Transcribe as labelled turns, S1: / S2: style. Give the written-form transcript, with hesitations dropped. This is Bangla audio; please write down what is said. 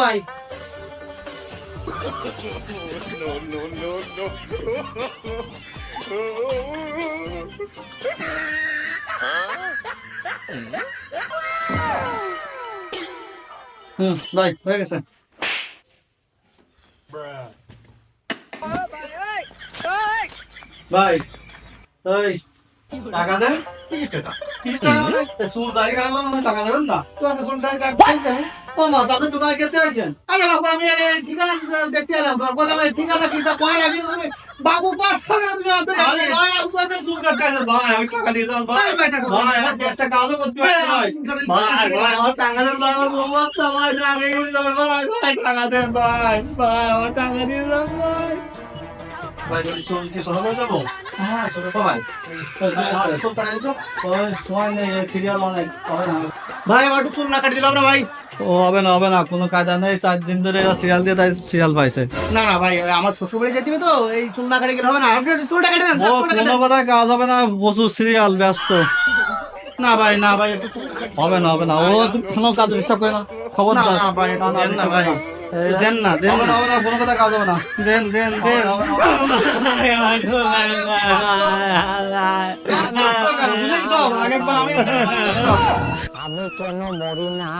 S1: ভাই। ভাই হয়ে গেছে। ভাই ওই টাকা দেন। কি টাকা মানে? চুল দাড়ি কাটালাম, টাকা দেবেন না? চুল দাড়ি কাটতে ও মা, আপনি দোকানে খেতে আইছেন? আরে বাবু, আমি ঠিকানা দেখতে এলাম, বললাম ঠিকানা চিন্তা করে আমি বাবু পাঁচ টাকা আরে ভাই, আমি কাছে চুল কাটতে আইছেন ভাই, আমি টাকা দিয়ে যান ভাই। ভাই একটা কাজও করতে পারি ভাই। ভাই ভাই আমার টাকা দেন ভাই, আমার বউ বাচ্চা ভাই টাকা উড়ে যাবে ভাই। ভাই টাকা দেন ভাই, ভাই আমার টাকা দিয়ে যান ভাই। ভাই যদি চুল কি সোনা করে যাবো? হ্যাঁ সোনা ভাই। সময় নেই, সিরিয়াল অনেক ভাই, আমার একটু চুল না কাটি দিলাম না ভাই। ও হবে না, হবে না, কোনো কায়দা নেই। 4 দিন ধরে এরা সিরিয়াল দিয়ে, তাই সিরিয়াল পাইছে। না না ভাই, আমার শ্বশুর বাড়ি যেতে হবে তো, এই চুল না কাটি গেলে হবে না। আপনি একটু চুলটা কেটে দেন। কোনো কথা কাজ হবে না, প্রচুর সিরিয়াল ব্যস্ত। না ভাই, না ভাই, হবে না, হবে না, ও কোনো কাজ ডিস্টার্ব করে না। খবর না ভাই, দেন না ভাই, দেন না, দেন না, হবে না, কোনো কথা কাজ হবে না। দেন দেন দেন।
S2: আমি কেন মরি না?